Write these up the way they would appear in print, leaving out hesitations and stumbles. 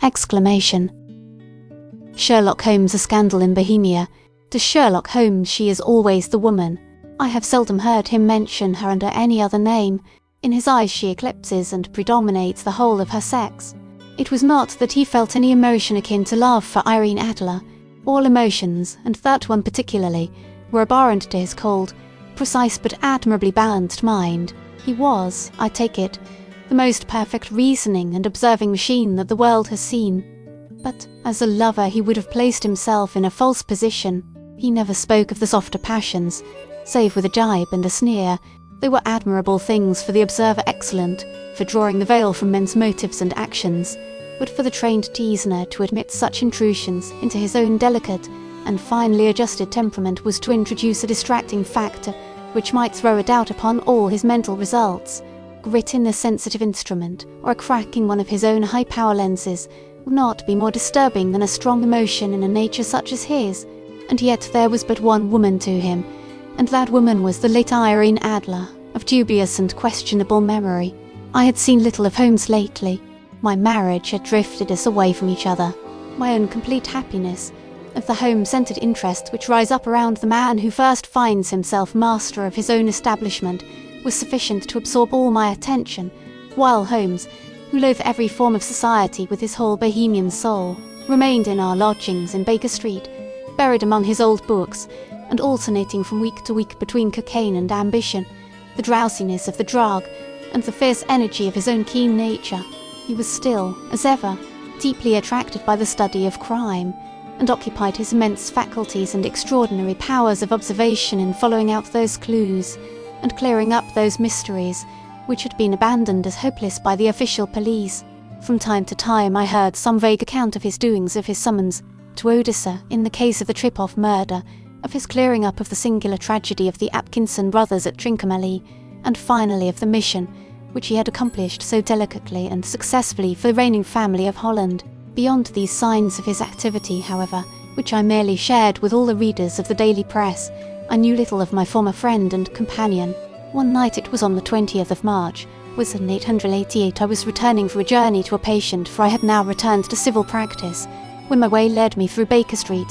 Exclamation. Sherlock Holmes, a scandal in Bohemia. To Sherlock Holmes she is always the woman. I have seldom heard him mention her under any other name. In his eyes she eclipses and predominates the whole of her sex. It was not that he felt any emotion akin to love for Irene Adler. All emotions, and that one particularly, were abhorrent to his cold, precise but admirably balanced mind. He was, I take it, the most perfect reasoning and observing machine that the world has seen. But as a lover he would have placed himself in a false position. He never spoke of the softer passions, save with a jibe and a sneer. They were admirable things for the observer, excellent for drawing the veil from men's motives and actions, but for the trained teaser to admit such intrusions into his own delicate and finely adjusted temperament was to introduce a distracting factor which might throw a doubt upon all his mental results. Grit in the sensitive instrument, or a crack in one of his own high-power lenses, would not be more disturbing than a strong emotion in a nature such as his, and yet there was but one woman to him, and that woman was the late Irene Adler, of dubious and questionable memory. I had seen little of Holmes lately. My marriage had drifted us away from each other. My own complete happiness, of the home-centred interest which rise up around the man who first finds himself master of his own establishment, was sufficient to absorb all my attention, while Holmes, who loathed every form of society with his whole Bohemian soul, remained in our lodgings in Baker Street, buried among his old books, and alternating from week to week between cocaine and ambition, the drowsiness of the drug, and the fierce energy of his own keen nature. He was still, as ever, deeply attracted by the study of crime, and occupied his immense faculties and extraordinary powers of observation in following out those clues, and clearing up those mysteries, which had been abandoned as hopeless by the official police. From time to time I heard some vague account of his doings, of his summons to Odessa in the case of the Trip-off murder, of his clearing up of the singular tragedy of the Atkinson brothers at Trincomalee, and finally of the mission which he had accomplished so delicately and successfully for the reigning family of Holland. Beyond these signs of his activity, however, which I merely shared with all the readers of the daily press, I knew little of my former friend and companion. One night, it was on the 20th of March, was in 888, I was returning from a journey to a patient, for I had now returned to civil practice, when my way led me through Baker Street.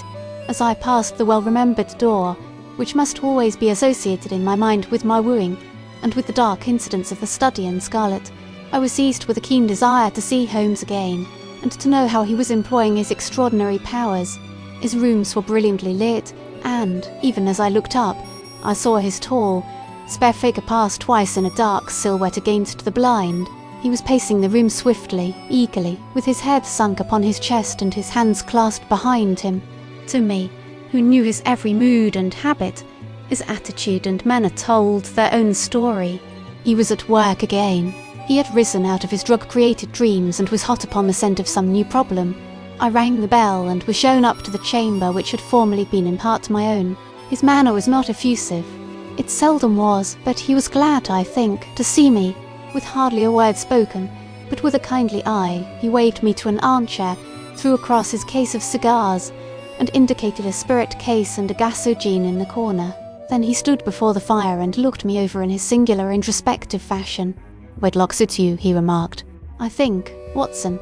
As I passed the well-remembered door, which must always be associated in my mind with my wooing, and with the dark incidents of the study in scarlet, I was seized with a keen desire to see Holmes again, and to know how he was employing his extraordinary powers. His rooms were brilliantly lit, and, even as I looked up, I saw his tall, spare figure pass twice in a dark silhouette against the blind. He was pacing the room swiftly, eagerly, with his head sunk upon his chest and his hands clasped behind him. To me, who knew his every mood and habit, his attitude and manner told their own story. He was at work again. He had risen out of his drug-created dreams and was hot upon the scent of some new problem. I rang the bell and was shown up to the chamber which had formerly been in part my own. His manner was not effusive. It seldom was, but he was glad, I think, to see me. With hardly a word spoken, but with a kindly eye, he waved me to an armchair, threw across his case of cigars, and indicated a spirit case and a gasogene in the corner. Then he stood before the fire and looked me over in his singular introspective fashion. "Wedlock suits you," he remarked. "I think, Watson,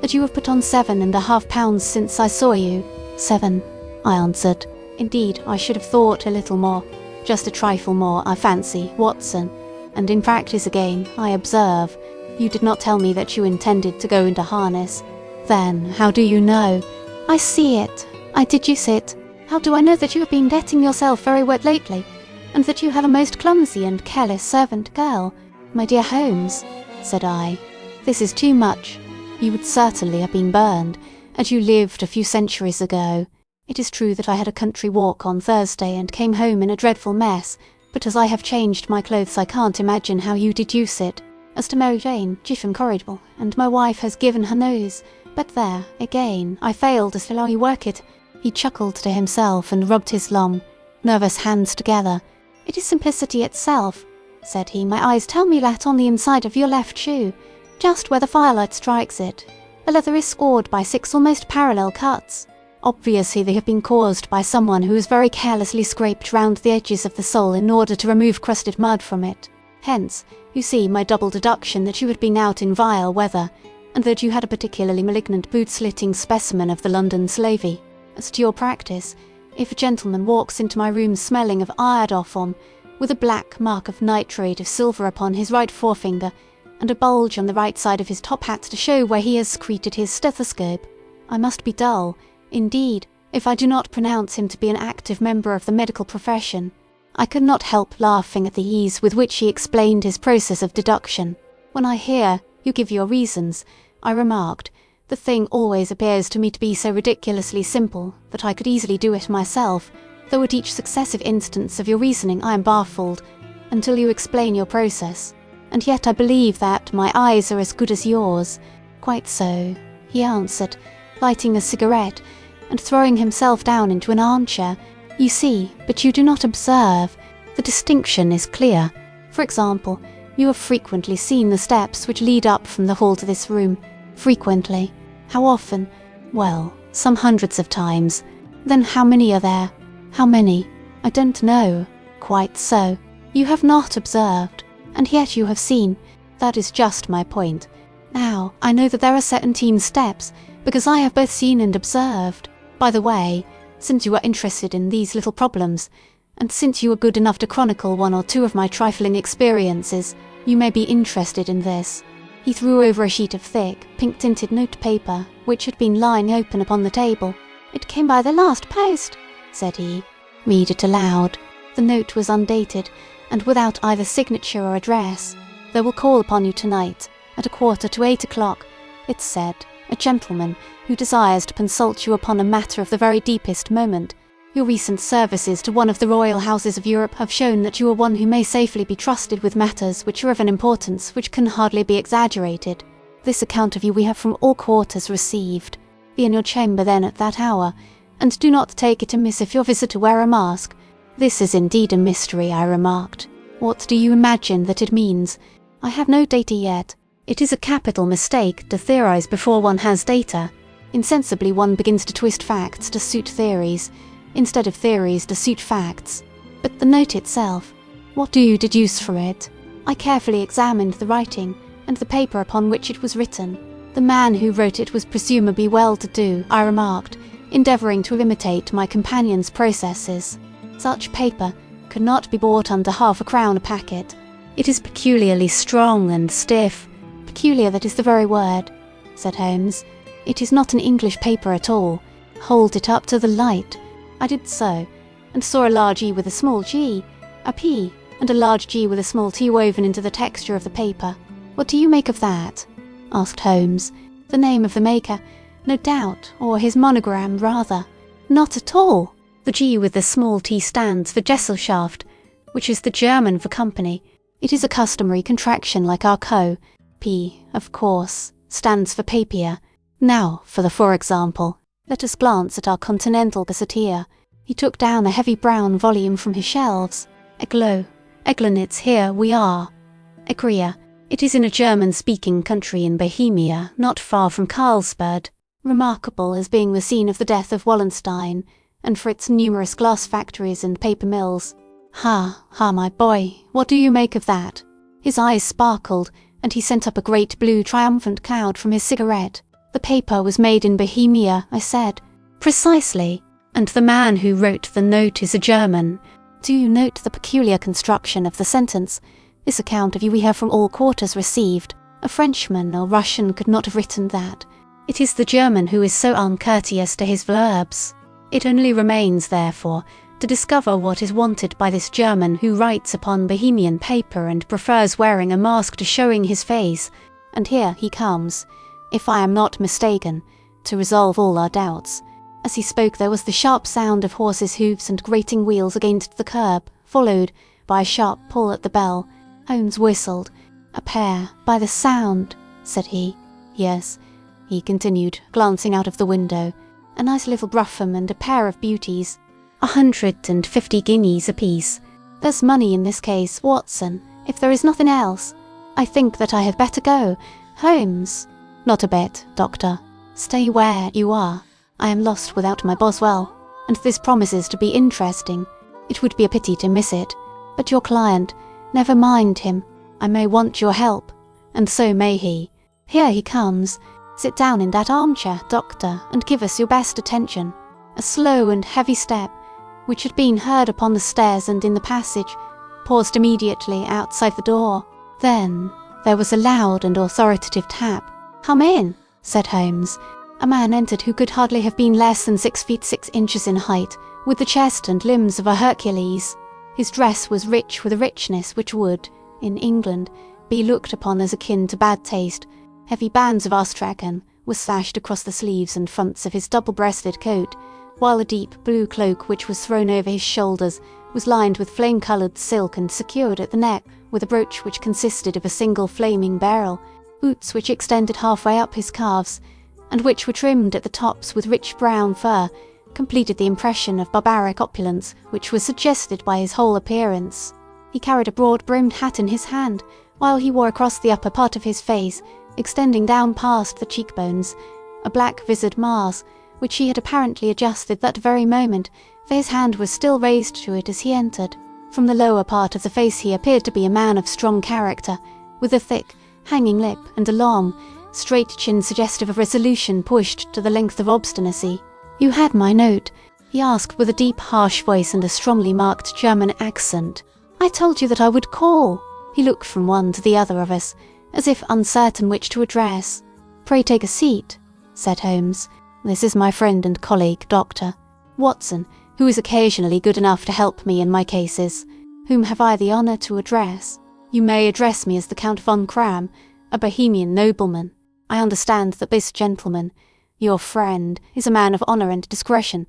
that you have put on £7.50 since I saw you." "7," I answered. "Indeed, I should have thought a little more. Just a trifle more, I fancy, Watson. And in practice again, I observe. You did not tell me that you intended to go into harness. Then, how do you know?" "I see it. I deduce it. How do I know that you have been getting yourself very wet lately, and that you have a most clumsy and careless servant girl? My dear Holmes," said I, "this is too much. You would certainly have been burned, and you lived a few centuries ago. It is true that I had a country walk on Thursday and came home in a dreadful mess, but as I have changed my clothes I can't imagine how you deduce it. As to Mary Jane, jiffin corrigible, and my wife has given her nose, but there, again, I failed as to how you work it." He chuckled to himself and rubbed his long, nervous hands together. "It is simplicity itself," said he. "My eyes tell me that on the inside of your left shoe, just where the firelight strikes it, the leather is scored by 6 almost parallel cuts. Obviously they have been caused by someone who has very carelessly scraped round the edges of the sole in order to remove crusted mud from it. Hence, you see my double deduction that you had been out in vile weather, and that you had a particularly malignant boot-slitting specimen of the London slavey. As to your practice, if a gentleman walks into my room smelling of iodoform, with a black mark of nitrate of silver upon his right forefinger, and a bulge on the right side of his top hat to show where he has secreted his stethoscope, I must be dull, indeed, if I do not pronounce him to be an active member of the medical profession. I could not help laughing at the ease with which he explained his process of deduction. When I hear you give your reasons, I remarked, the thing always appears to me to be so ridiculously simple that I could easily do it myself, though at each successive instance of your reasoning I am baffled, until you explain your process. And yet I believe that my eyes are as good as yours. Quite so, he answered, lighting a cigarette, and throwing himself down into an armchair. You see, but you do not observe. The distinction is clear. For example, you have frequently seen the steps which lead up from the hall to this room. Frequently. How often? Well, some hundreds of times. Then how many are there? How many? I don't know. Quite so. You have not observed. And yet you have seen. That is just my point. Now, I know that there are 17 steps, because I have both seen and observed. By the way, since you are interested in these little problems, and since you are good enough to chronicle one or two of my trifling experiences, you may be interested in this. He threw over a sheet of thick, pink-tinted note-paper, which had been lying open upon the table. It came by the last post, said he. Read it aloud. The note was undated, and without either signature or address. They will call upon you tonight, at 7:45, it said, a gentleman who desires to consult you upon a matter of the very deepest moment. Your recent services to one of the royal houses of Europe have shown that you are one who may safely be trusted with matters which are of an importance which can hardly be exaggerated. This account of you we have from all quarters received. Be in your chamber then at that hour, and do not take it amiss if your visitor wear a mask. This is indeed a mystery, I remarked. What do you imagine that it means? I have no data yet. It is a capital mistake to theorize before one has data. Insensibly one begins to twist facts to suit theories, instead of theories to suit facts. But the note itself, what do you deduce from it? I carefully examined the writing, and the paper upon which it was written. The man who wrote it was presumably well-to-do, I remarked, endeavouring to imitate my companion's processes. Such paper could not be bought under £half a packet. It is peculiarly strong and stiff. Peculiar, that is the very word, said Holmes. It is not an English paper at all. Hold it up to the light. I did so, and saw a large E with a small g, a P, and a large G with a small T woven into the texture of the paper. What do you make of that? Asked Holmes. The name of the maker, no doubt, or his monogram, rather. Not at all. The G with the small T stands for Gesellschaft, which is the German for company. It is a customary contraction like our co. P, of course, stands for papier. Now, for the for example, let us glance at our continental gazetteer. He took down a heavy brown volume from his shelves. Eglo, Eglanitz, here we are. Egria, it is in a German-speaking country in Bohemia, not far from Carlsbad, remarkable as being the scene of the death of Wallenstein, and for its numerous glass factories and paper mills. Ha, my boy, what do you make of that? His eyes sparkled, and he sent up a great blue triumphant cloud from his cigarette. The paper was made in Bohemia, I said. Precisely. And the man who wrote the note is a German. Do you note the peculiar construction of the sentence? This account of you we have from all quarters received. A Frenchman or Russian could not have written that. It is the German who is so uncourteous to his verbs. It only remains, therefore, to discover what is wanted by this German who writes upon Bohemian paper and prefers wearing a mask to showing his face. And here he comes, if I am not mistaken, to resolve all our doubts. As he spoke there was the sharp sound of horses' hoofs and grating wheels against the curb, followed by a sharp pull at the bell. Holmes whistled. A pair, by the sound, said he. Yes, he continued, glancing out of the window. A nice little brougham and a pair of beauties. 150 guineas apiece. There's money in this case, Watson, if there is nothing else. I think that I had better go. Holmes. Not a bit, Doctor. Stay where you are. I am lost without my Boswell, and this promises to be interesting. It would be a pity to miss it. But your client, never mind him. I may want your help, and so may he. Here he comes. Sit down in that armchair, doctor, and give us your best attention." A slow and heavy step, which had been heard upon the stairs and in the passage, paused immediately outside the door. Then there was a loud and authoritative tap. "Come in," said Holmes. A man entered who could hardly have been less than 6 feet 6 inches in height, with the chest and limbs of a Hercules. His dress was rich with a richness which would, in England, be looked upon as akin to bad taste. Heavy bands of astrakhan were slashed across the sleeves and fronts of his double-breasted coat, while a deep blue cloak which was thrown over his shoulders was lined with flame-coloured silk and secured at the neck with a brooch which consisted of a single flaming beryl, boots which extended halfway up his calves, and which were trimmed at the tops with rich brown fur, completed the impression of barbaric opulence which was suggested by his whole appearance. He carried a broad-brimmed hat in his hand, while he wore across the upper part of his face, extending down past the cheekbones, a black-visored mask, which he had apparently adjusted that very moment, for his hand was still raised to it as he entered. From the lower part of the face he appeared to be a man of strong character, with a thick, hanging lip and a long, straight chin suggestive of resolution pushed to the length of obstinacy. "You had my note?" he asked with a deep, harsh voice and a strongly marked German accent. "I told you that I would call." He looked from one to the other of us, as if uncertain which to address. "Pray take a seat," said Holmes. "This is my friend and colleague, Dr. Watson, who is occasionally good enough to help me in my cases. Whom have I the honour to address?" "You may address me as the Count von Kram, a Bohemian nobleman. I understand that this gentleman, your friend, is a man of honour and discretion,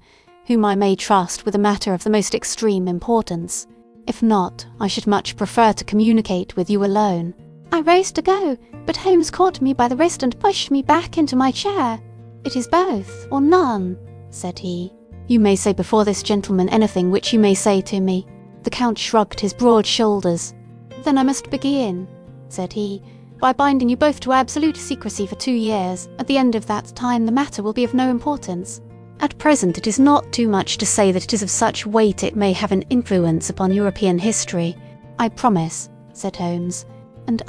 whom I may trust with a matter of the most extreme importance. If not, I should much prefer to communicate with you alone." I rose to go, but Holmes caught me by the wrist and pushed me back into my chair. "It is both, or none," said he. "You may say before this gentleman anything which you may say to me." The Count shrugged his broad shoulders. "Then I must begin," said he, "by binding you both to absolute secrecy for 2 years. At the end of that time the matter will be of no importance. At present it is not too much to say that it is of such weight it may have an influence upon European history." "I promise," said Holmes. "And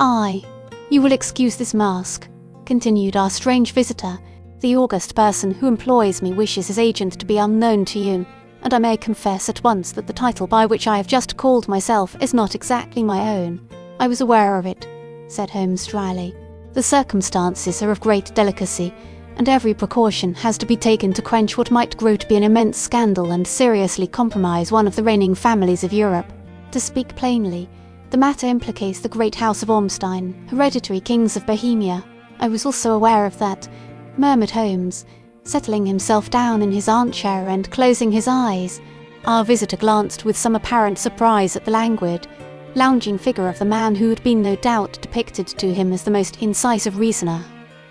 you will excuse this mask," continued our strange visitor. "The august person who employs me wishes his agent to be unknown to you, and I may confess at once that the title by which I have just called myself is not exactly my own." "I was aware of it," said Holmes dryly. "The circumstances are of great delicacy, and every precaution has to be taken to quench what might grow to be an immense scandal and seriously compromise one of the reigning families of Europe. To speak plainly, the matter implicates the great house of Ormstein, hereditary kings of Bohemia." "I was also aware of that," murmured Holmes, settling himself down in his armchair and closing his eyes. Our visitor glanced with some apparent surprise at the languid, lounging figure of the man who had been no doubt depicted to him as the most incisive reasoner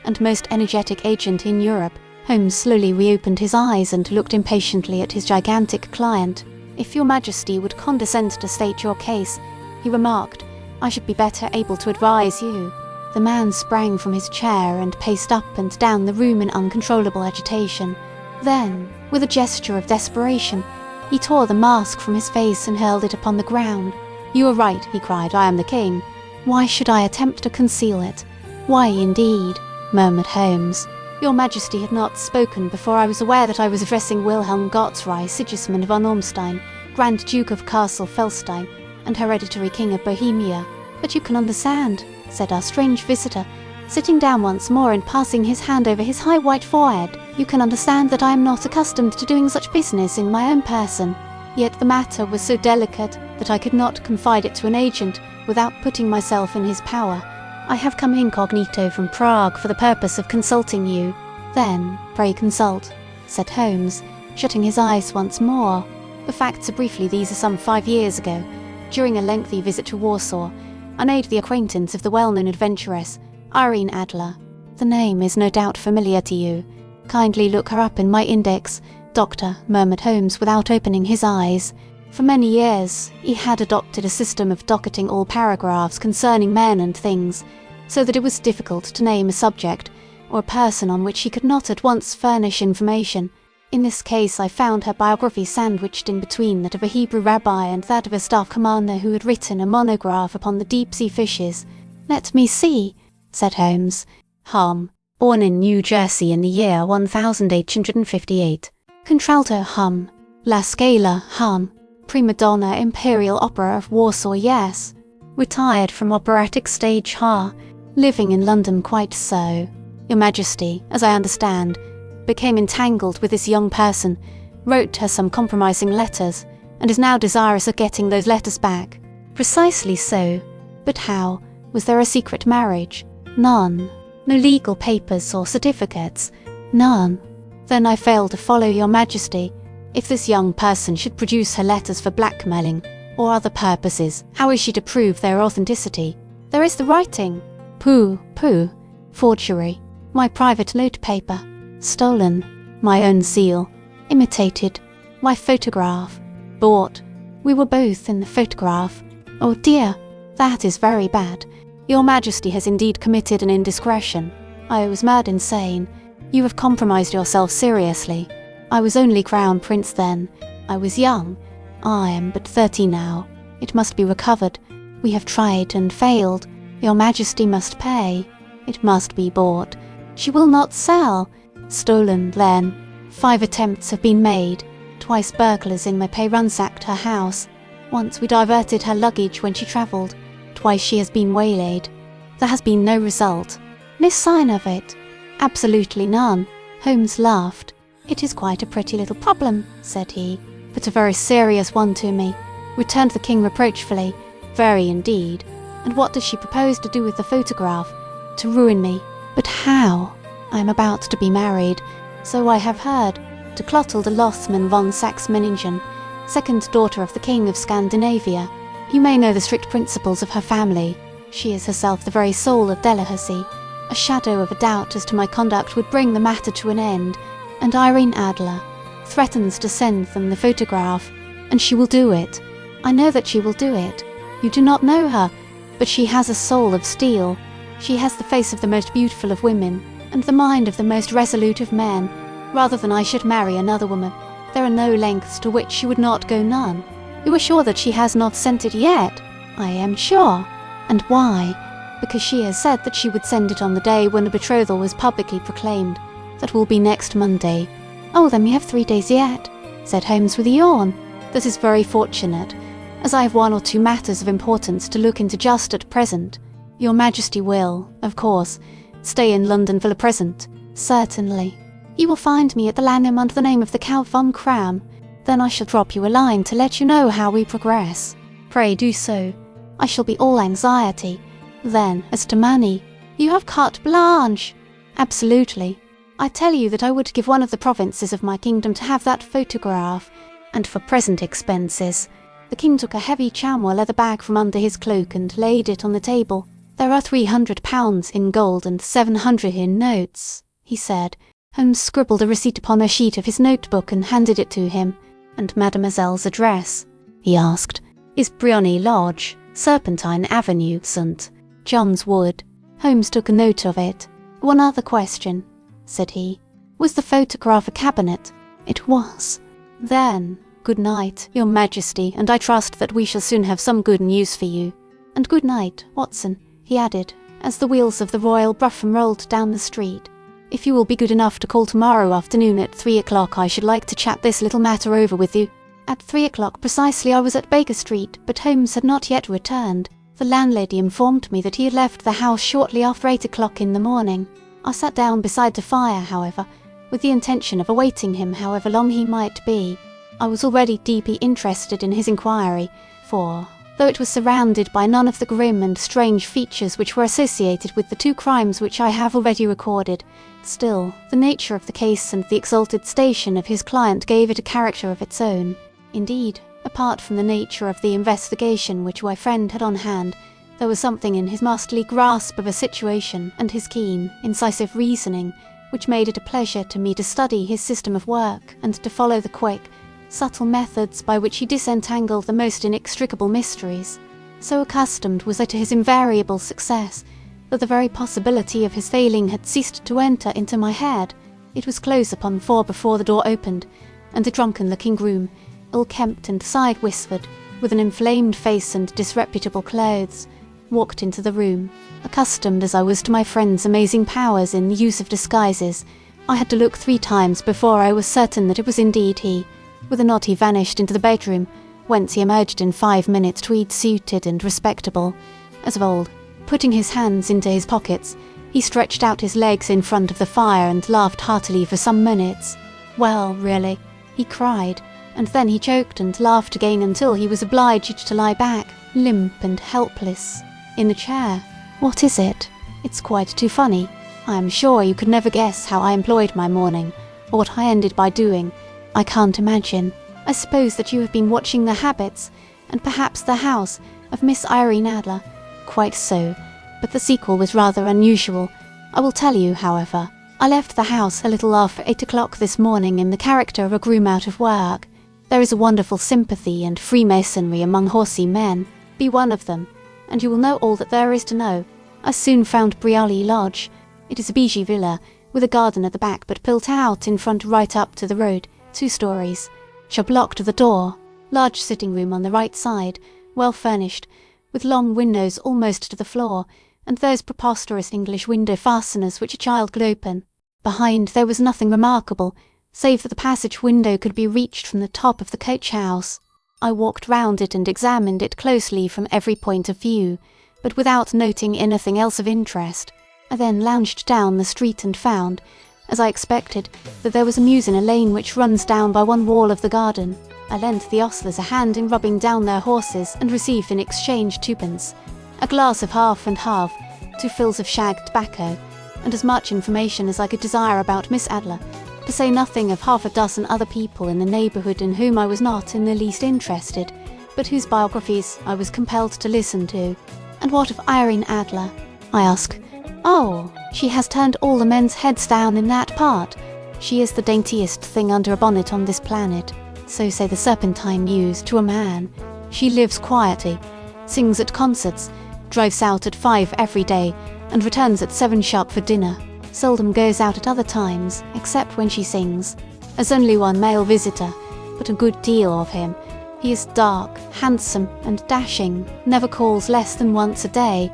and most energetic agent in Europe. Holmes slowly reopened his eyes and looked impatiently at his gigantic client. "If your Majesty would condescend to state your case," he remarked, "I should be better able to advise you." The man sprang from his chair and paced up and down the room in uncontrollable agitation. Then, with a gesture of desperation, he tore the mask from his face and hurled it upon the ground. "You are right," he cried, "I am the king. Why should I attempt to conceal it? Why, indeed?" murmured Holmes. "Your Majesty had not spoken before I was aware that I was addressing Wilhelm Gottsrei, Sigismund von Ormstein, Grand Duke of Castle Felstein, and hereditary King of Bohemia. But you can understand," said our strange visitor, sitting down once more and passing his hand over his high white forehead, "you can understand that I am not accustomed to doing such business in my own person. Yet the matter was so delicate that I could not confide it to an agent without putting myself in his power. I have come incognito from Prague for the purpose of consulting you." "Then, pray consult," said Holmes, shutting his eyes once more. "The facts are briefly these: are some 5 years ago, during a lengthy visit to Warsaw, I made the acquaintance of the well-known adventuress, Irene Adler. The name is no doubt familiar to you. Kindly look her up in my index, Doctor," murmured Holmes without opening his eyes. For many years he had adopted a system of docketing all paragraphs concerning men and things, so that it was difficult to name a subject or a person on which he could not at once furnish information. In this case I found her biography sandwiched in between that of a Hebrew rabbi and that of a staff commander who had written a monograph upon the deep-sea fishes. "Let me see," said Holmes, Hum, born in New Jersey in the year 1858. Contralto hum, La Scala hum, prima donna Imperial Opera of Warsaw yes. Retired from operatic stage ha, living in London quite so. Your Majesty, as I understand, became entangled with this young person, wrote her some compromising letters, and is now desirous of getting those letters back. Precisely so. But how? Was there a secret marriage? None. No legal papers or certificates? None. Then I fail to follow your Majesty. If this young person should produce her letters for blackmailing or other purposes, how is she to prove their authenticity? There is the writing. Pooh, pooh. Forgery. My private note paper. Stolen. My own seal. Imitated. My photograph. Bought. We were both in the photograph. Oh dear, that is very bad. Your Majesty has indeed committed an indiscretion. I was mad insane. You have compromised yourself seriously. I was only Crown Prince then. I was young. I am but 30 now. It must be recovered. We have tried and failed. Your Majesty must pay. It must be bought. She will not sell. Stolen, then. 5 attempts have been made. Twice burglars in my pay ransacked her house. Once we diverted her luggage when she travelled. Twice she has been waylaid. There has been no result. No sign of it. Absolutely none. Holmes laughed. It is quite a pretty little problem, said he, but a very serious one to me, returned the king reproachfully. Very indeed. And what does she propose to do with the photograph? To ruin me. But how? I am about to be married, so I have heard, to Clotilde Lothman von Saxe-Meiningen, second daughter of the King of Scandinavia. You may know the strict principles of her family. She is herself the very soul of delicacy. A shadow of a doubt as to my conduct would bring the matter to an end, and Irene Adler threatens to send them the photograph, and she will do it. I know that she will do it. You do not know her, but she has a soul of steel. She has the face of the most beautiful of women, and the mind of the most resolute of men. Rather than I should marry another woman, there are no lengths to which she would not go none. You are sure that she has not sent it yet? I am sure. And why? Because she has said that she would send it on the day when the betrothal was publicly proclaimed. That will be next Monday. Oh, then we have 3 days yet, said Holmes with a yawn. That is very fortunate, as I have 1 or 2 matters of importance to look into just at present. Your Majesty will, of course, stay in London for the present. Certainly. You will find me at the Langham under the name of the Count von Cram. Then I shall drop you a line to let you know how we progress. Pray do so. I shall be all anxiety. Then, as to money, you have carte blanche. Absolutely. I tell you that I would give one of the provinces of my kingdom to have that photograph. And for present expenses. The king took a heavy chamois leather bag from under his cloak and laid it on the table. There are £300 in gold and 700 in notes, he said. Holmes scribbled a receipt upon a sheet of his notebook and handed it to him. And Mademoiselle's address, he asked, is Briony Lodge, Serpentine Avenue, St. John's Wood. Holmes took a note of it. One other question, said he. Was the photograph a cabinet? It was. Then, good night, Your Majesty, and I trust that we shall soon have some good news for you. And good night, Watson, he added, as the wheels of the royal brougham rolled down the street. If you will be good enough to call tomorrow afternoon at 3 o'clock, I should like to chat this little matter over with you. At 3 o'clock precisely I was at Baker Street, but Holmes had not yet returned. The landlady informed me that he had left the house shortly after 8 o'clock in the morning. I sat down beside the fire, however, with the intention of awaiting him however long he might be. I was already deeply interested in his inquiry, for, though it was surrounded by none of the grim and strange features which were associated with the 2 crimes which I have already recorded, still, the nature of the case and the exalted station of his client gave it a character of its own. Indeed, apart from the nature of the investigation which my friend had on hand, there was something in his masterly grasp of a situation and his keen, incisive reasoning which made it a pleasure to me to study his system of work and to follow the quick, subtle methods by which he disentangled the most inextricable mysteries. So accustomed was I to his invariable success that the very possibility of his failing had ceased to enter into my head. It was close upon 4 before the door opened, and a drunken-looking groom, ill-kempt and side-whispered, with an inflamed face and disreputable clothes, walked into the room. Accustomed as I was to my friend's amazing powers in the use of disguises, I had to look 3 times before I was certain that it was indeed he. With a nod he vanished into the bedroom, whence he emerged in 5 minutes tweed-suited and respectable. As of old, putting his hands into his pockets, he stretched out his legs in front of the fire and laughed heartily for some minutes. Well, really, he cried, and then he choked and laughed again until he was obliged to lie back, limp and helpless, in the chair. What is it? It's quite too funny. I am sure you could never guess how I employed my morning, or what I ended by doing. I can't imagine. I suppose that you have been watching the habits, and perhaps the house, of Miss Irene Adler. Quite so, but the sequel was rather unusual. I will tell you, however. I left the house a little after 8 o'clock this morning in the character of a groom out of work. There is a wonderful sympathy and freemasonry among horsey men. Be one of them, and you will know all that there is to know. I soon found Briolli Lodge. It is a bijou villa, with a garden at the back but built out in front right up to the road, 2 stories. Shop locked at the door. Large sitting room on the right side, well furnished, with long windows almost to the floor, and those preposterous English window fasteners which a child could open. Behind there was nothing remarkable, save that the passage window could be reached from the top of the coach-house. I walked round it and examined it closely from every point of view, but without noting anything else of interest. I then lounged down the street and found, as I expected, that there was a mews in a lane which runs down by one wall of the garden. I lent the ostlers a hand in rubbing down their horses and received in exchange 2d, a glass of half and half, 2 fills of shag tobacco, and as much information as I could desire about Miss Adler, to say nothing of half a dozen other people in the neighbourhood in whom I was not in the least interested, but whose biographies I was compelled to listen to. And what of Irene Adler? I asked. Oh, she has turned all the men's heads down in that part. She is the daintiest thing under a bonnet on this planet, so say the Serpentine news to a man. She lives quietly, sings at concerts, drives out at 5 every day, and returns at 7 sharp for dinner. Seldom goes out at other times, except when she sings. Has only one male visitor, but a good deal of him. He is dark, handsome, and dashing, never calls less than once a day,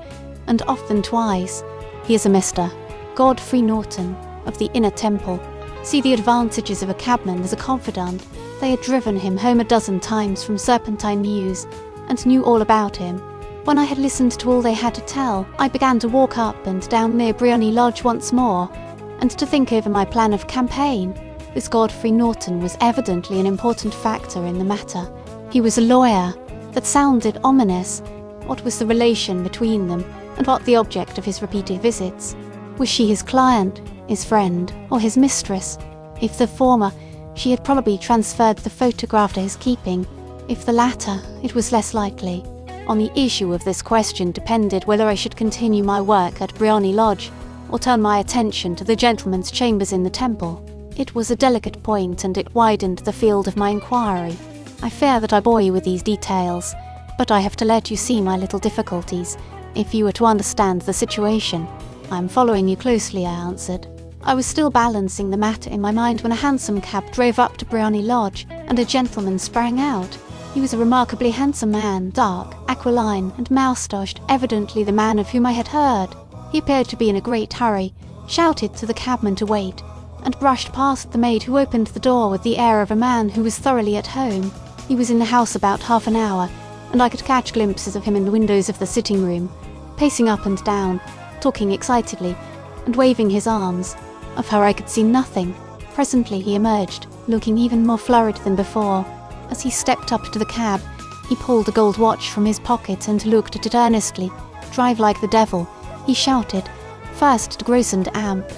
and often twice. He is a Mr. Godfrey Norton, of the Inner Temple. See the advantages of a cabman as a confidant. They had driven him home a dozen times from Serpentine Mews, and knew all about him. When I had listened to all they had to tell, I began to walk up and down near Briolli Lodge once more, and to think over my plan of campaign. This Godfrey Norton was evidently an important factor in the matter. He was a lawyer. That sounded ominous. What was the relation between them, and what the object of his repeated visits? Was she his client, his friend, or his mistress? If the former, she had probably transferred the photograph to his keeping. If the latter, it was less likely. On the issue of this question depended whether I should continue my work at Briolli Lodge, or turn my attention to the gentlemen's chambers in the Temple. It was a delicate point, and it widened the field of my inquiry. I fear that I bore you with these details, but I have to let you see my little difficulties, if you were to understand the situation. I am following you closely, I answered. I was still balancing the matter in my mind when a hansom cab drove up to Briolli Lodge, and a gentleman sprang out. He was a remarkably handsome man, dark, aquiline, and moustached, evidently the man of whom I had heard. He appeared to be in a great hurry, shouted to the cabman to wait, and brushed past the maid who opened the door with the air of a man who was thoroughly at home. He was in the house about half an hour, and I could catch glimpses of him in the windows of the sitting room, pacing up and down, talking excitedly, and waving his arms. Of her I could see nothing. Presently he emerged, looking even more flurried than before. As he stepped up to the cab, he pulled a gold watch from his pocket and looked at it earnestly. Drive like the devil, he shouted, first to Gross and Amp,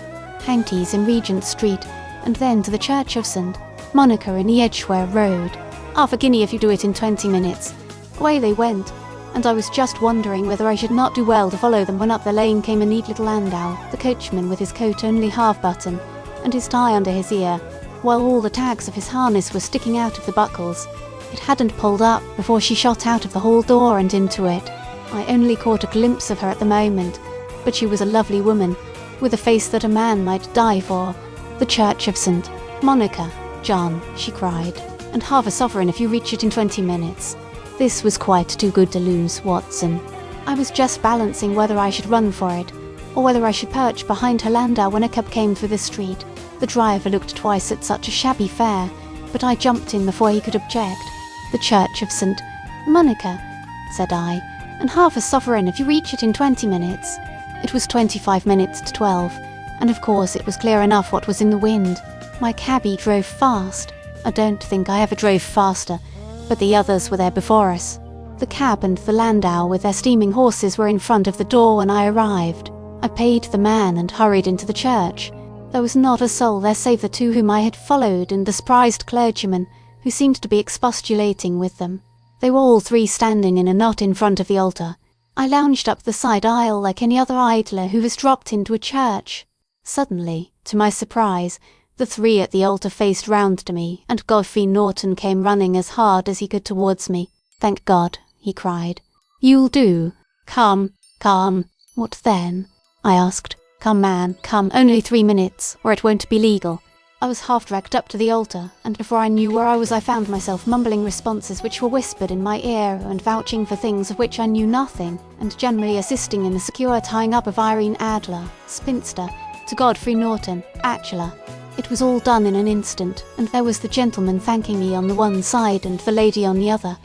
Haunties in Regent Street, and then to the Church of St. Monica in the Edgware Road. Half a guinea if you do it in 20 minutes. Away they went, and I was just wondering whether I should not do well to follow them when up the lane came a neat little landau, the coachman with his coat only half-button, and his tie under his ear, while all the tags of his harness were sticking out of the buckles. It hadn't pulled up before she shot out of the hall door and into it. I only caught a glimpse of her at the moment, but she was a lovely woman, with a face that a man might die for. The Church of St. Monica, John, she cried, and half a sovereign if you reach it in 20 minutes. This was quite too good to lose, Watson. I was just balancing whether I should run for it, or whether I should perch behind her landau when a cab came through the street. The driver looked twice at such a shabby fare, but I jumped in before he could object. "The Church of St. Monica," said I, "and half a sovereign if you reach it in 20 minutes. It was 25 minutes to 12, and of course it was clear enough what was in the wind. My cabby drove fast. I don't think I ever drove faster, but the others were there before us. The cab and the landau with their steaming horses were in front of the door when I arrived. I paid the man and hurried into the church. There was not a soul there save the two whom I had followed and the surprised clergyman, who seemed to be expostulating with them. They were all three standing in a knot in front of the altar. I lounged up the side aisle like any other idler who has dropped into a church. Suddenly, to my surprise, the three at the altar faced round to me, and Godfrey Norton came running as hard as he could towards me. "Thank God," he cried. "You'll do. Come, come." "What then?" I asked. "Come, man, come, only 3 minutes, or it won't be legal." I was half dragged up to the altar, and before I knew where I was I found myself mumbling responses which were whispered in my ear and vouching for things of which I knew nothing, and generally assisting in the secure tying up of Irene Adler, spinster, to Godfrey Norton, bachelor. It was all done in an instant, and there was the gentleman thanking me on the one side and the lady on the other,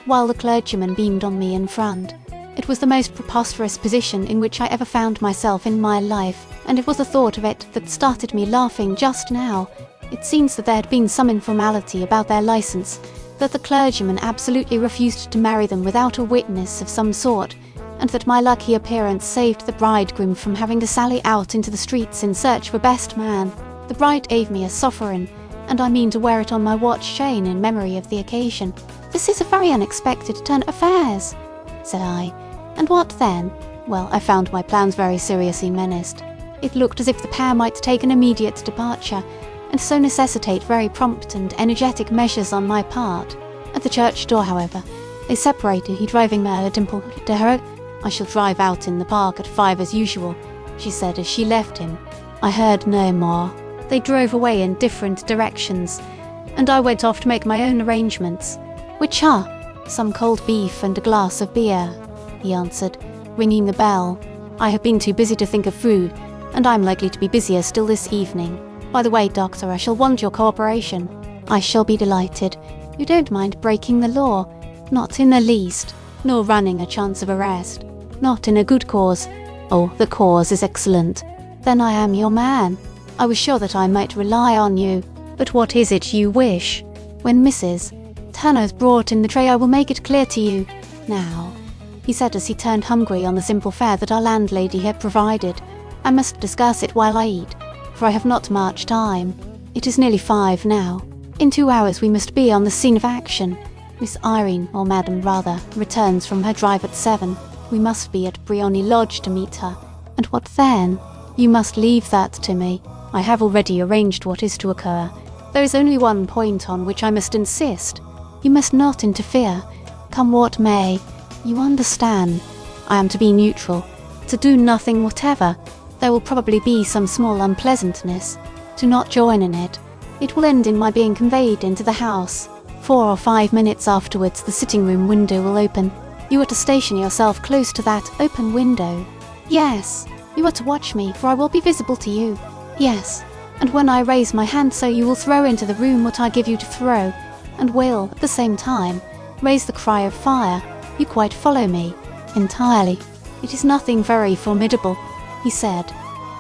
while the clergyman beamed on me in front. It was the most preposterous position in which I ever found myself in my life, and it was the thought of it that started me laughing just now. It seems that there had been some informality about their licence, that the clergyman absolutely refused to marry them without a witness of some sort, and that my lucky appearance saved the bridegroom from having to sally out into the streets in search of a best man. The bride gave me a sovereign, and I mean to wear it on my watch chain in memory of the occasion. "This is a very unexpected turn of affairs," said I. "And what then?" Well, I found my plans very seriously menaced. It looked as if the pair might take an immediate departure, and so necessitate very prompt and energetic measures on my part. At the church door, however, they separated, he driving me Dimple to her. "I shall drive out in the park at 5 as usual," she said as she left him. I heard no more. They drove away in different directions, and I went off to make my own arrangements. "Which are?" "Some cold beef and a glass of beer," he answered, ringing the bell. "I have been too busy to think of food, and I'm likely to be busier still this evening. By the way, Doctor, I shall want your cooperation." "I shall be delighted. You don't mind breaking the law?" "Not in the least. Nor running a chance of arrest?" "Not in a good cause." "Oh, the cause is excellent." "Then I am your man. I was sure that I might rely on you. But what is it you wish?" "When Mrs. Turner's brought in the tray I will make it clear to you. Now," he said as he turned hungry on the simple fare that our landlady had provided, "I must discuss it while I eat, for I have not much time. It is nearly 5 now. In 2 hours we must be on the scene of action. Miss Irene, or Madam rather, returns from her drive at 7. We must be at Briony Lodge to meet her. And what then? You must leave that to me. I have already arranged what is to occur. There is only one point on which I must insist. You must not interfere, come what may. You understand. I am to be neutral, to do nothing whatever. There will probably be some small unpleasantness. Do not join in it. It will end in my being conveyed into the house. 4 or 5 minutes afterwards the sitting-room window will open. You are to station yourself close to that open window. Yes, you are to watch me, for I will be visible to you. Yes, and when I raise my hand so you will throw into the room what I give you to throw, and will, at the same time, raise the cry of fire. You quite follow me? Entirely. It is nothing very formidable," he said,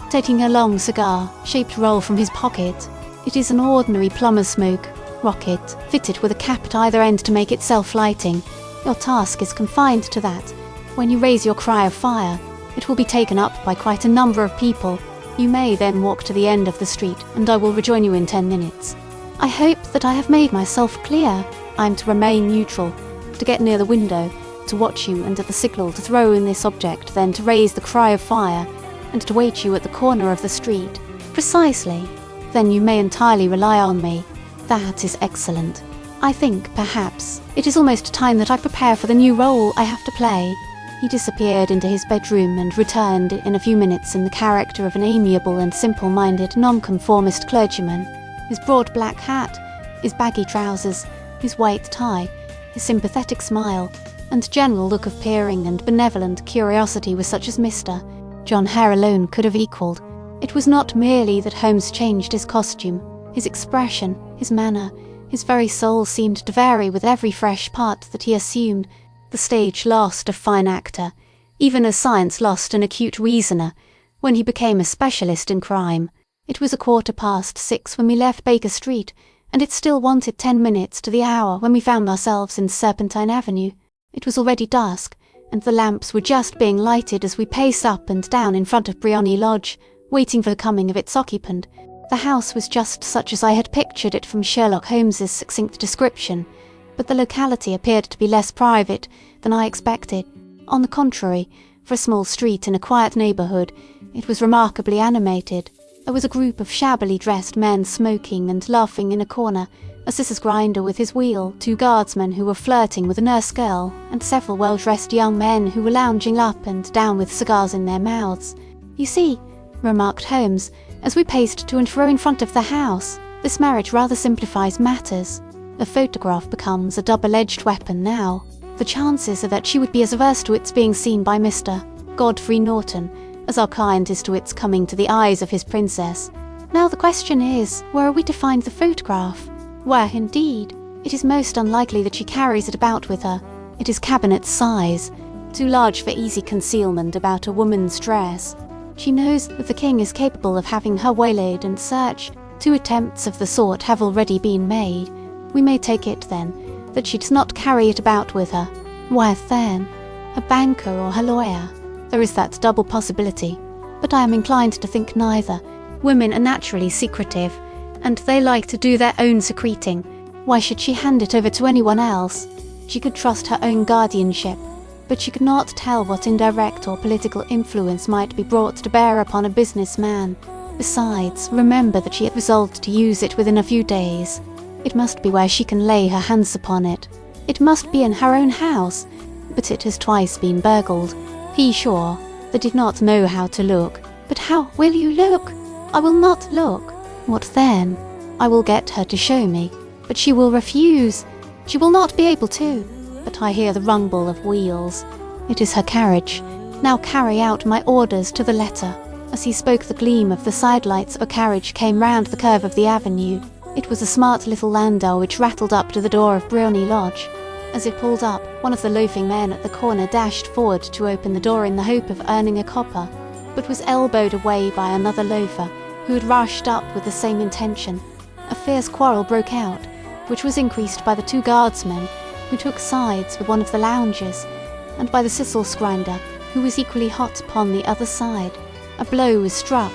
taking a long cigar-shaped roll from his pocket. "It is an ordinary plumber's smoke, rocket, fitted with a cap at either end to make it self-lighting. Your task is confined to that. When you raise your cry of fire, it will be taken up by quite a number of people. You may then walk to the end of the street, and I will rejoin you in 10 minutes. I hope that I have made myself clear. I am to remain neutral, to get near the window, to watch you, and at the signal to throw in this object, then to raise the cry of fire, and to wait you at the corner of the street." "Precisely. Then you may entirely rely on me. That is excellent. I think, perhaps, it is almost time that I prepare for the new role I have to play." He disappeared into his bedroom and returned in a few minutes in the character of an amiable and simple-minded nonconformist clergyman. His broad black hat, his baggy trousers, his white tie, his sympathetic smile, and general look of peering and benevolent curiosity was such as Mr. John Hare alone could have equalled. It was not merely that Holmes changed his costume, his expression, his manner, his very soul seemed to vary with every fresh part that he assumed. The stage lost a fine actor, even as science lost an acute reasoner, when he became a specialist in crime. It was 6:15 when we left Baker Street, and it still wanted 10 minutes to the hour when we found ourselves in Serpentine Avenue. It was already dusk, and the lamps were just being lighted as we paced up and down in front of Briony Lodge, waiting for the coming of its occupant. The house was just such as I had pictured it from Sherlock Holmes's succinct description, but the locality appeared to be less private than I expected. On the contrary, for a small street in a quiet neighbourhood, it was remarkably animated. There was a group of shabbily dressed men smoking and laughing in a corner, a scissors grinder with his wheel, 2 guardsmen who were flirting with a nurse girl, and several well-dressed young men who were lounging up and down with cigars in their mouths. "You see," remarked Holmes, as we paced to and fro in front of the house, "this marriage rather simplifies matters. A photograph becomes a double-edged weapon now. The chances are that she would be as averse to its being seen by Mr. Godfrey Norton as our client is to its coming to the eyes of his princess. Now the question is, where are we to find the photograph? Where, indeed? It is most unlikely that she carries it about with her. It is cabinet size, too large for easy concealment about a woman's dress. She knows that the king is capable of having her waylaid and searched. 2 attempts of the sort have already been made. We may take it, then, that she does not carry it about with her. Where, then? Her banker or her lawyer? There is that double possibility, but I am inclined to think neither. Women are naturally secretive, and they like to do their own secreting. Why should she hand it over to anyone else? She could trust her own guardianship, but she could not tell what indirect or political influence might be brought to bear upon a businessman. Besides, remember that she had resolved to use it within a few days. It must be where she can lay her hands upon it. It must be in her own house, but it has twice been burgled. He sure, that did not know how to look. But how will you look? I will not look. What then? I will get her to show me, but she will refuse. She will not be able to. But I hear the rumble of wheels. It is her carriage. Now carry out my orders to the letter. As he spoke, the gleam of the sidelights of a carriage came round the curve of the avenue. It was a smart little landau which rattled up to the door of Briony Lodge. As it pulled up, one of the loafing men at the corner dashed forward to open the door in the hope of earning a copper, but was elbowed away by another loafer who had rushed up with the same intention. A fierce quarrel broke out, which was increased by the 2 guardsmen, who took sides with one of the loungers, and by the scissors grinder, who was equally hot upon the other side. A blow was struck,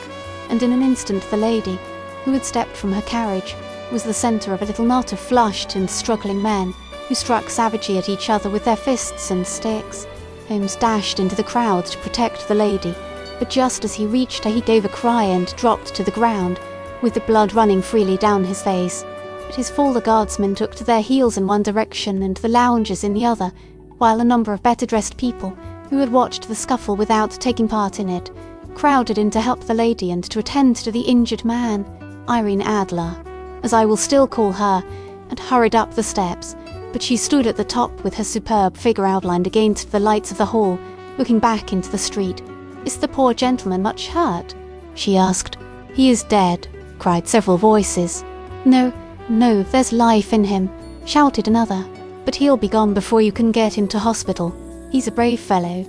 and in an instant the lady, who had stepped from her carriage, was the centre of a little knot of flushed and struggling men, who struck savagely at each other with their fists and sticks. Holmes dashed into the crowd to protect the lady, but just as he reached her he gave a cry and dropped to the ground, with the blood running freely down his face. At his fall the guardsmen took to their heels in one direction and the loungers in the other, while a number of better-dressed people, who had watched the scuffle without taking part in it, crowded in to help the lady and to attend to the injured man, Irene Adler, as I will still call her, and hurried up the steps, but she stood at the top with her superb figure outlined against the lights of the hall, looking back into the street. "Is the poor gentleman much hurt?" she asked. "He is dead," cried several voices. No, there's life in him," shouted another. "But he'll be gone before you can get him to hospital. He's a brave fellow,"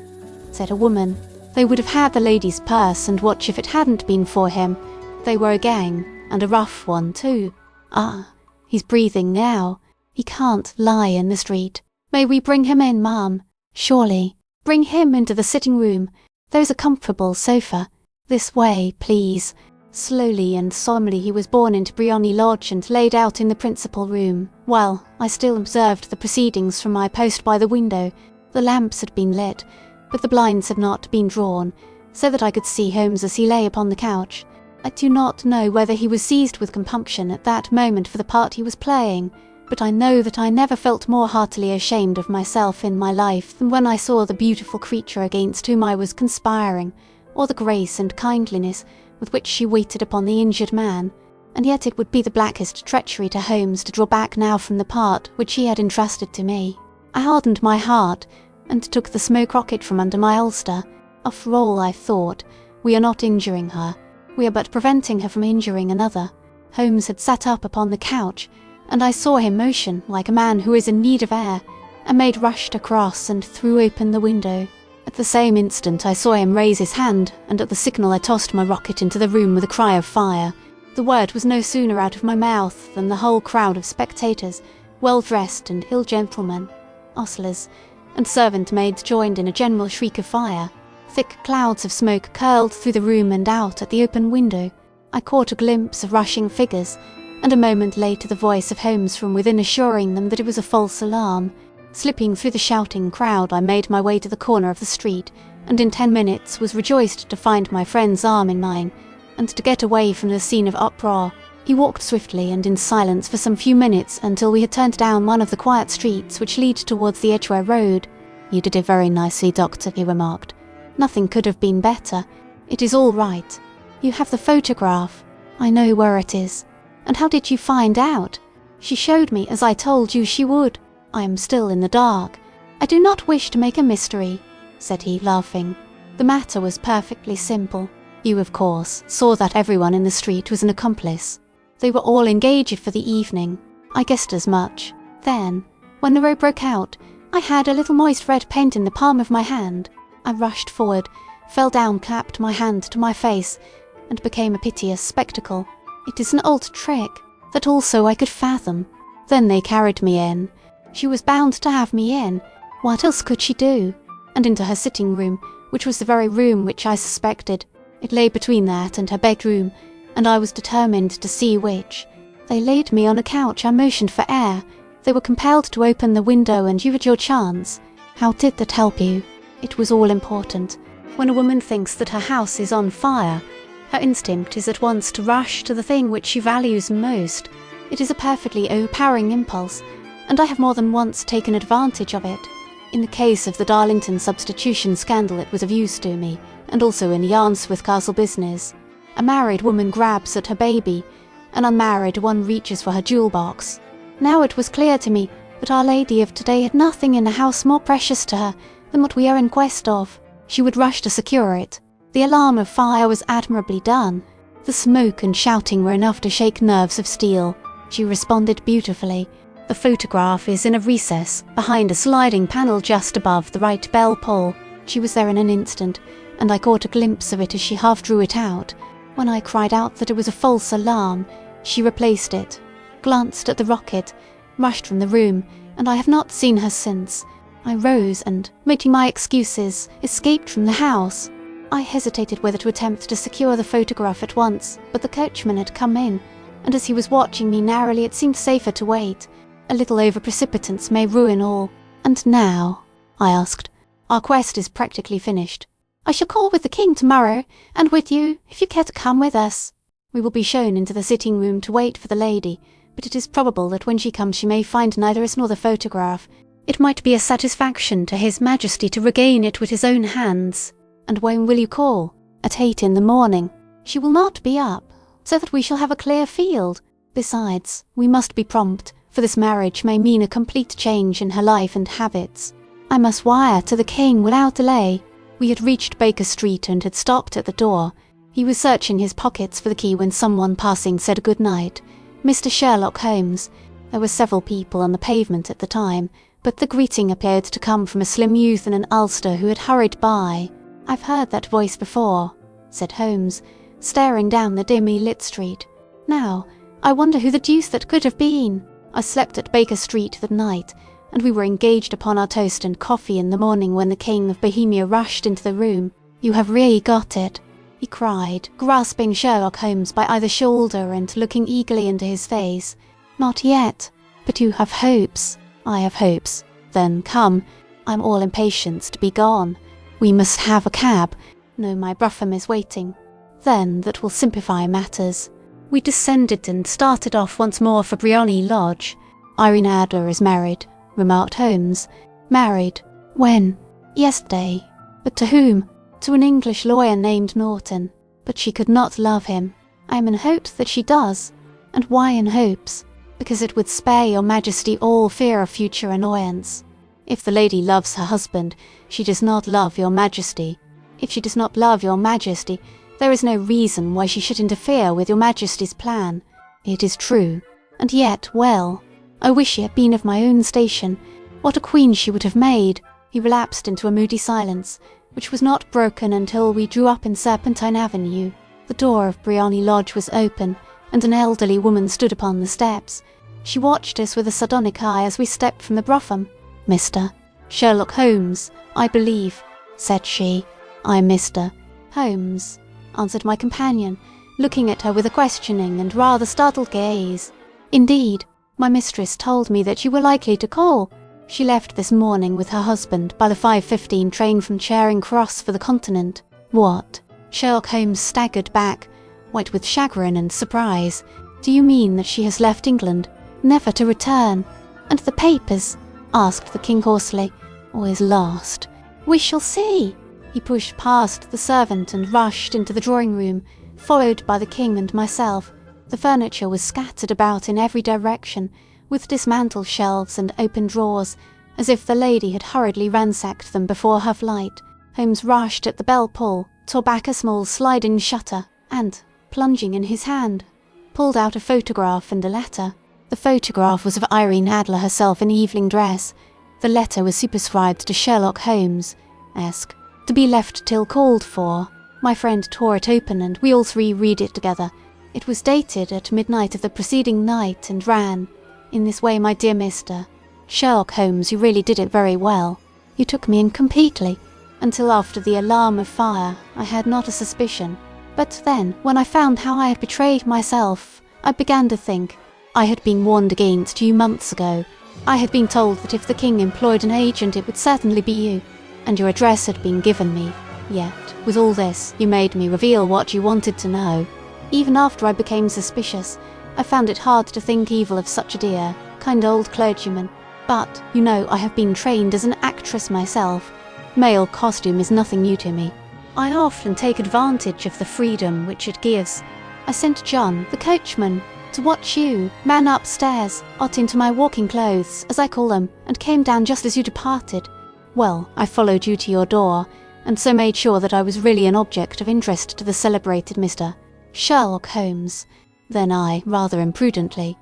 said a woman. "They would have had the lady's purse and watch if it hadn't been for him. They were a gang, and a rough one too. Ah, he's breathing now. He can't lie in the street. May we bring him in, ma'am? Surely. Bring him into the sitting-room. There's a comfortable sofa. This way, please." Slowly and solemnly he was borne into Briony Lodge and laid out in the principal room, while I still observed the proceedings from my post by the window. The lamps had been lit, but the blinds had not been drawn, so that I could see Holmes as he lay upon the couch. I do not know whether he was seized with compunction at that moment for the part he was playing, but I know that I never felt more heartily ashamed of myself in my life than when I saw the beautiful creature against whom I was conspiring, or the grace and kindliness with which she waited upon the injured man. And yet it would be the blackest treachery to Holmes to draw back now from the part which he had entrusted to me. I hardened my heart and took the smoke rocket from under my ulster. After all, I thought, we are not injuring her. We are but preventing her from injuring another. Holmes had sat up upon the couch, and I saw him motion like a man who is in need of air. A maid rushed across and threw open the window. At the same instant I saw him raise his hand, and at the signal I tossed my rocket into the room with a cry of fire. The word was no sooner out of my mouth than the whole crowd of spectators, well-dressed and ill gentlemen, ostlers, and servant maids joined in a general shriek of fire. Thick clouds of smoke curled through the room and out at the open window. I caught a glimpse of rushing figures, and a moment later the voice of Holmes from within assuring them that it was a false alarm. Slipping through the shouting crowd, I made my way to the corner of the street, and in 10 minutes was rejoiced to find my friend's arm in mine, and to get away from the scene of uproar. He walked swiftly and in silence for some few minutes until we had turned down one of the quiet streets which lead towards the Edgware Road. "You did it very nicely, Doctor," he remarked. "Nothing could have been better. It is all right. You have the photograph. I know where it is. And how did you find out? She showed me as I told you she would. I am still in the dark. I do not wish to make a mystery," said he, laughing. "The matter was perfectly simple. You, of course, saw that everyone in the street was an accomplice. They were all engaged for the evening. I guessed as much. Then, when the row broke out, I had a little moist red paint in the palm of my hand. I rushed forward, fell down, clapped my hand to my face, and became a piteous spectacle. It is an old trick that also I could fathom. Then they carried me in. She was bound to have me in. What else could she do? And into her sitting room, which was the very room which I suspected. It lay between that and her bedroom, and I was determined to see which. They laid me on a couch. I motioned for air. They were compelled to open the window, and you had your chance. How did that help you? It was all important. When a woman thinks that her house is on fire, her instinct is at once to rush to the thing which she values most. It is a perfectly overpowering impulse, and I have more than once taken advantage of it. In the case of the Darlington substitution scandal it was of use to me, and also in the Yarnsworth Castle business. A married woman grabs at her baby, an unmarried one reaches for her jewel box. Now it was clear to me that Our Lady of today had nothing in the house more precious to her than what we are in quest of. She would rush to secure it. The alarm of fire was admirably done. The smoke and shouting were enough to shake nerves of steel. She responded beautifully. The photograph is in a recess, behind a sliding panel just above the right bell pull. She was there in an instant, and I caught a glimpse of it as she half drew it out. When I cried out that it was a false alarm, she replaced it, glanced at the rocket, rushed from the room, and I have not seen her since. I rose and, making my excuses, escaped from the house. I hesitated whether to attempt to secure the photograph at once, but the coachman had come in, and as he was watching me narrowly it seemed safer to wait. A little over-precipitance may ruin all. "And now?" I asked. "Our quest is practically finished. I shall call with the king tomorrow, and with you, if you care to come with us. We will be shown into the sitting room to wait for the lady, but it is probable that when she comes she may find neither us nor the photograph. It might be a satisfaction to His Majesty to regain it with his own hands." "And when will you call?" "At 8 in the morning. She will not be up, so that we shall have a clear field. Besides, we must be prompt, for this marriage may mean a complete change in her life and habits. I must wire to the king without delay." We had reached Baker Street and had stopped at the door. He was searching his pockets for the key when someone passing said good night. Mr. Sherlock Holmes. There were several people on the pavement at the time, but the greeting appeared to come from a slim youth in an ulster who had hurried by. "I've heard that voice before," said Holmes, staring down the dimly lit street. "Now, I wonder who the deuce that could have been. I slept at Baker Street that night, and we were engaged upon our toast and coffee in the morning when the King of Bohemia rushed into the room. You have really got it," he cried, grasping Sherlock Holmes by either shoulder and looking eagerly into his face. "Not yet. But you have hopes." "I have hopes. Then come. I'm all impatience to be gone. We must have a cab. No, my brougham is waiting. Then that will simplify matters." We descended and started off once more for Briony Lodge. "Irene Adler is married," remarked Holmes. "Married? When?" "Yesterday. But to whom?" "To an English lawyer named Norton. But she could not love him. I am in hopes that she does. And why in hopes? Because it would spare your Majesty all fear of future annoyance." If the lady loves her husband, she does not love your majesty. If she does not love your majesty, there is no reason why she should interfere with your majesty's plan. It is true, and yet, well, I wish she had been of my own station. What a queen she would have made!" He relapsed into a moody silence, which was not broken until we drew up in Serpentine Avenue. The door of Briony Lodge was open, and an elderly woman stood upon the steps. She watched us with a sardonic eye as we stepped from the brougham. "Mr. Sherlock Holmes, I believe," said she. "I am Mr. Holmes," answered my companion, looking at her with a questioning and rather startled gaze. "Indeed, my mistress told me that you were likely to call. She left this morning with her husband by the 5:15 train from Charing Cross for the Continent." "What?" Sherlock Holmes staggered back, white with chagrin and surprise. "Do you mean that she has left England, never to return? And the papers?" asked the king hoarsely. "All is lost." "We shall see." He pushed past the servant and rushed into the drawing-room, followed by the king and myself. The furniture was scattered about in every direction, with dismantled shelves and open drawers, as if the lady had hurriedly ransacked them before her flight. Holmes rushed at the bell-pull, tore back a small sliding shutter, and, plunging in his hand, pulled out a photograph and a letter. The photograph was of Irene Adler herself in evening dress. The letter was superscribed to Sherlock Holmes, esque, to be left till called for. My friend tore it open and we all three read it together. It was dated at midnight of the preceding night and ran, "In this way, my dear Mr. Sherlock Holmes, you really did it very well. You took me in completely. Until after the alarm of fire, I had not a suspicion. But then, when I found how I had betrayed myself, I began to think. I had been warned against you months ago. I had been told that if the king employed an agent it would certainly be you, and your address had been given me. Yet, with all this, you made me reveal what you wanted to know. Even after I became suspicious, I found it hard to think evil of such a dear, kind old clergyman. But, you know, I have been trained as an actress myself. Male costume is nothing new to me. I often take advantage of the freedom which it gives. I sent John, the coachman, to watch you, man upstairs, got into my walking clothes, as I call them, and came down just as you departed. Well, I followed you to your door, and so made sure that I was really an object of interest to the celebrated Mr. Sherlock Holmes. Then I, rather imprudently,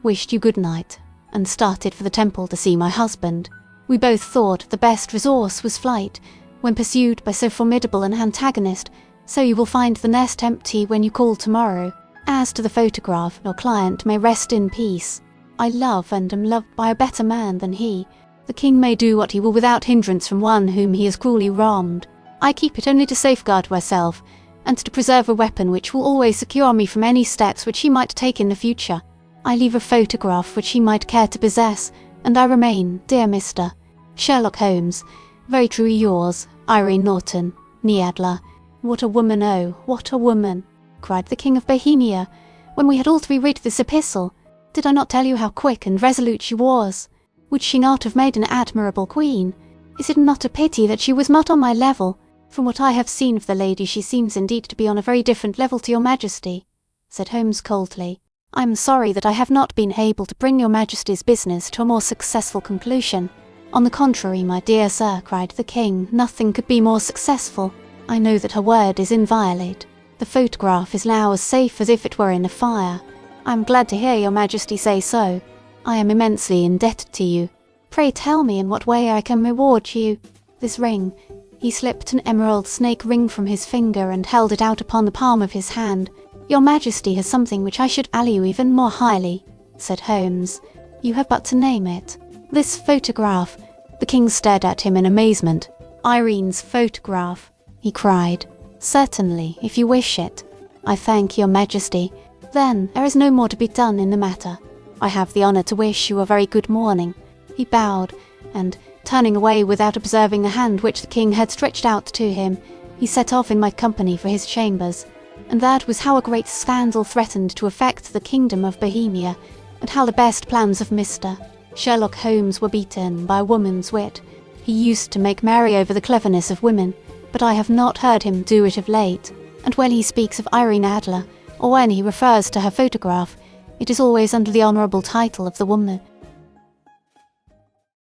wished you good night, and started for the temple to see my husband. We both thought the best resource was flight, when pursued by so formidable an antagonist, so you will find the nest empty when you call tomorrow. As to the photograph, your client may rest in peace. I love and am loved by a better man than he. The king may do what he will without hindrance from one whom he has cruelly wronged. I keep it only to safeguard myself, and to preserve a weapon which will always secure me from any steps which he might take in the future. I leave a photograph which he might care to possess, and I remain, dear Mr. Sherlock Holmes, very truly yours, Irene Norton, née Adler. What a woman, oh, what a woman!" cried the King of Bohemia, when we had all three read this epistle. "Did I not tell you how quick and resolute she was? Would she not have made an admirable queen? Is it not a pity that she was not on my level? From what I have seen of the lady, she seems indeed to be on a very different level to your majesty," said Holmes coldly. "I am sorry that I have not been able to bring your majesty's business to a more successful conclusion." "On the contrary, my dear sir," cried the king, "nothing could be more successful. I know that her word is inviolate. The photograph is now as safe as if it were in a fire. I am glad to hear your majesty say so. I am immensely indebted to you. Pray tell me in what way I can reward you. This ring—" He slipped an emerald snake ring from his finger and held it out upon the palm of his hand. "Your majesty has something which I should value even more highly," said Holmes. "You have but to name it. This photograph." The king stared at him in amazement. "Irene's photograph," he cried. "Certainly, if you wish it. I thank your majesty. Then there is no more to be done in the matter. I have the honour to wish you a very good morning." He bowed, and, turning away without observing the hand which the king had stretched out to him, he set off in my company for his chambers. And that was how a great scandal threatened to affect the kingdom of Bohemia, and how the best plans of Mr. Sherlock Holmes were beaten by a woman's wit. He used to make merry over the cleverness of women, but I have not heard him do it of late, and when he speaks of Irene Adler, or when he refers to her photograph, it is always under the honourable title of the woman